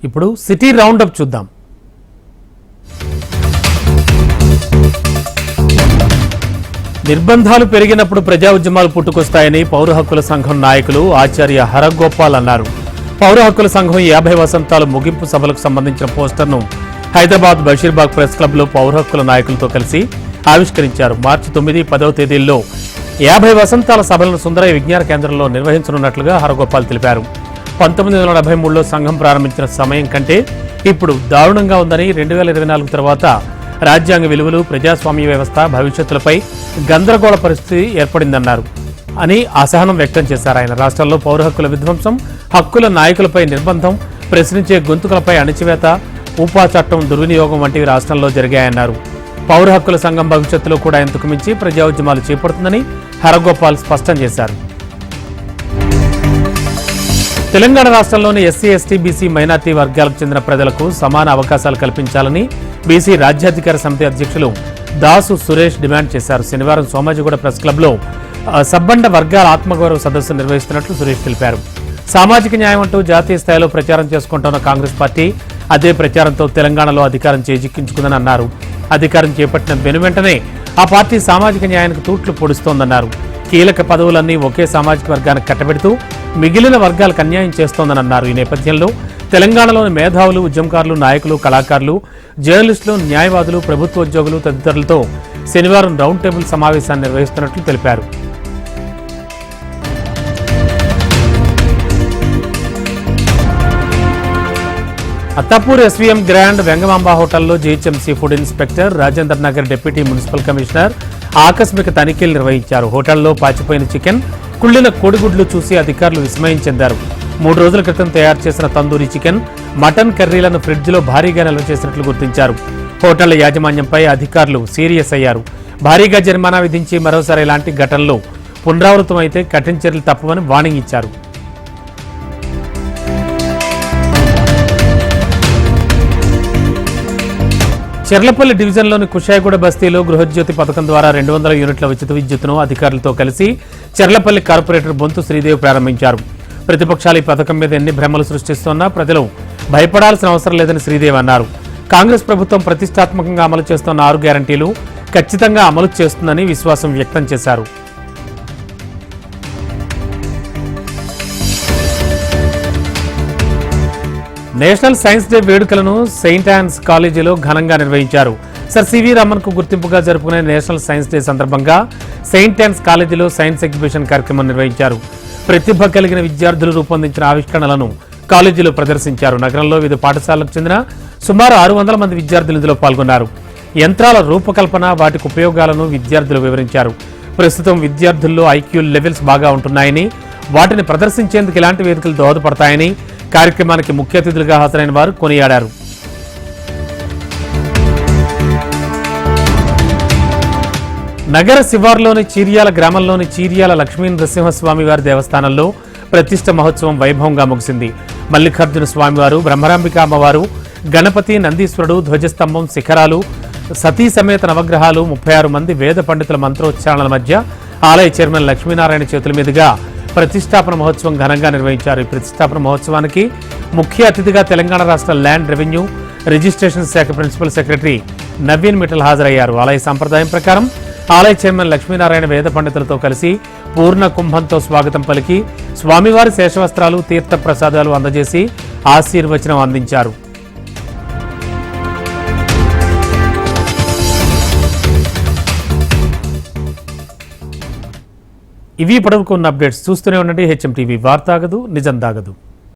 ఇప్పుడు city round up చూద్దాం. నిర్బంధాలు పెరిగినప్పుడు ప్రజా ఉద్యమాలు పుట్టుకొస్తాయని పౌర హక్కుల సంఘం నాయకులు ఆచార్య హరగోపాల్ అన్నారు. పౌర హక్కుల సంఘం 50 వసంతాల ముగింపు సభలకు సంబంధించిన పోస్టర్ను హైదరాబాద్ బషీర్బాగ్ ప్రెస్ క్లబ్లో పౌర హక్కుల నాయకులతో కలిసి ఆవిష్కరించారు. మార్చి 9, 10వ తేదీల్లో 50 వసంతాల సభలను సుందరయ్య విజ్ఞాన కేంద్రంలో నిర్వహించనున్నట్లుగా హరగోపాల్ తెలిపారు. 1973లో సంఘం ప్రారంభించిన సమయం కంటే ఇప్పుడు దారుణంగా ఉందని, 2024 తర్వాత రాజ్యాంగ విలువలు, ప్రజాస్వామ్య వ్యవస్థ భవిష్యత్తులపై గందరగోళ పరిస్థితి ఏర్పడిందన్నారు అని అసహనం వ్యక్తం చేశారు. ఆయన రాష్ట్రాల్లో పౌర హక్కుల విధ్వంసం, హక్కుల నాయకులపై నిర్బంధం, ప్రశ్నించే గొంతుకలపై అణచివేత, ఊపా చట్టం దుర్వినియోగం వంటివి రాష్ట్రంలో జరిగాయన్నారు. పౌర హక్కుల సంఘం భవిష్యత్తులో కూడా ఇంతకు మించి ప్రజా ఉద్యమాలు చేపడుతుందని హరగోపాల్ స్పష్టం చేశారు. తెలంగాణ రాష్ట్రంలోని ఎస్సీ, ఎస్టీ, బీసీ, మైనార్టీ వర్గాలకు చెందిన ప్రజలకు సమాన అవకాశాలు కల్పించాలని బీసీ రాజ్యాధికార సమితి అధ్యక్షులు దాసు సురేష్ డిమాండ్ చేశారు. శనివారం సోమాజిగూడ ప్రెస్ క్లబ్లో సబ్బండ వర్గాల ఆత్మగౌరవ సదస్సు నిర్వహిస్తున్నట్లు సురేష్ తెలిపారు. సామాజిక న్యాయం అంటూ జాతీయ స్థాయిలో ప్రచారం చేసుకుంటున్న కాంగ్రెస్ పార్టీ అదే ప్రచారంతో తెలంగాణలో అధికారం చేజిక్కించుకుందని అన్నారు. అధికారం చేపట్టిన వెనువెంటనే ఆ పార్టీ సామాజిక న్యాయానికి తూట్లు పొడుస్తోందన్నారు. కీలక పదవులన్నీ ఒకే సామాజిక వర్గానికి కట్టబెడుతూ మిగిలిన వర్గాలకు అన్యాయం చేస్తోందని అన్నారు. ఈ నేపథ్యంలో తెలంగాణలోని మేధావులు, ఉద్యమకారులు, నాయకులు, కళాకారులు, జర్నలిస్టులు, న్యాయవాదులు, ప్రభుత్వ ఉద్యోగులు తదితరులతో శనివారం రౌండ్ టేబుల్ సమావేశాన్ని నిర్వహిస్తున్నట్లు తెలిపారు. అత్తాపూర్ ఎస్వీఎం గ్రాండ్ వెంగమాంబ హోటల్లో GHMC food inspector, Rajendra Nagar deputy municipal commissioner ఆకస్మిక తనిఖీలు నిర్వహించారు. హోటల్లో పాచిపోయిన చికెన్, కుళ్లిన కోడిగుడ్లు చూసి అధికారులు విస్మయం చెందారు. 3 రోజుల క్రితం తయారు చేసిన తందూరి చికెన్, మటన్ కర్రీలను ఫ్రిడ్జ్లో భారీగా నిల్వ చేసినట్లు గుర్తించారు. హోటళ్ల యాజమాన్యంపై అధికారులు సీరియస్ అయ్యారు. భారీగా జరిమానా విధించి మరోసారి ఇలాంటి ఘటనలు పునరావృతమైతే కఠిన చర్యలు తప్పవని వార్నింగ్ ఇచ్చారు. చెర్లపల్లి డివిజన్లోని కుషాయిగూడ బస్తీలో గృహజ్యోతి పథకం ద్వారా 200 యూనిట్ల ఉచిత విద్యుత్తును అధికారులతో కలిసి చెర్లపల్లి కార్పొరేటర్ బొంతు శ్రీదేవి ప్రారంభించారు. ప్రతిపక్షాలు ఈ పథకం మీద ఎన్ని భ్రమలు సృష్టిస్తున్నా ప్రజలు భయపడాల్సిన అవసరం లేదని శ్రీదేవి అన్నారు. కాంగ్రెస్ ప్రభుత్వం ప్రతిష్టాత్మకంగా అమలు చేస్తున్న 6 గ్యారంటీలు ఖచ్చితంగా అమలు చేస్తుందని విశ్వాసం వ్యక్తం చేశారు. నేషనల్ సైన్స్ డే వేడుకలను సెయింట్ యాన్స్ కాలేజీలో ఘనంగా నిర్వహించారు. సర్ సివి రమణ్ కు గుర్తింపుగా జరుపుకునే నేషనల్ సైన్స్ డే సందర్భంగా సెయింట్ యాన్స్ కాలేజీలో సైన్స్ ఎగ్జిబిషన్ కార్యక్రమం నిర్వహించారు. ప్రతిభ కలిగిన విద్యార్థులు రూపొందించిన ఆవిష్కరణలను కాలేజీలో ప్రదర్శించారు. నగరంలో వివిధ పాఠశాలకు చెందిన సుమారు 600 మంది విద్యార్థులు ఇందులో పాల్గొన్నారు. యంత్రాల రూపకల్పన, వాటికి ఉపయోగాలను విద్యార్థులు వివరించారు. ప్రస్తుతం విద్యార్థుల్లో ఐక్యూ లెవెల్స్ బాగా ఉంటున్నాయని, వాటిని ప్రదర్శించేందుకు ఇలాంటి వేదికలు దోహదపడతాయని కార్యక్రమానికి ముఖ్య అతిథులుగా హాజరైన వారు కొనియాడారు. నగర శివార్లోని చీర్యాల గ్రామంలోని చీర్యాల లక్ష్మీ నరసింహస్వామి వారి దేవస్థానంలో ప్రతిష్ఠ మహోత్సవం వైభవంగా ముగిసింది. మల్లికార్జున స్వామివారు, బ్రహ్మరాంబిక అమ్మవారు, గణపతి, నందీశ్వరుడు, ధ్వజస్తంభం, శిఖరాలు, సతీ సమేత నవగ్రహాలు, 36 మంది వేద పండితుల మంత్రోచ్చారణల మధ్య ఆలయ చైర్మన్ లక్ష్మీనారాయణ చేతుల మీదుగా ప్రతిష్టాపన మహోత్సవం ఘనంగా నిర్వహించారు. ఈ ప్రతిష్టాపన మహోత్సవానికి ముఖ్య అతిథిగా తెలంగాణ రాష్ట్ర ల్యాండ్ రెవెన్యూ రిజిస్ట్రేషన్ శాఖ ప్రిన్సిపల్ సెక్రటరీ నవీన్ మిఠల్ హాజరయ్యారు. ఆలయ సంప్రదాయం ప్రకారం ఆలయ చైర్మన్ లక్ష్మీనారాయణ వేద పండితులతో కలిసి పూర్ణ కుంభంతో స్వాగతం పలికి స్వామివారి శేషవస్త్రాలు, తీర్థ ప్రసాదాలు అందజేసి ఆశీర్వచనం అందించారు. ఇవి ఇప్పటివరకు ఉన్న అప్డేట్స్. చూస్తూనే ఉండండి హెచ్ఎం టీవీ. వార్తాగదు, నిజం దాగదు.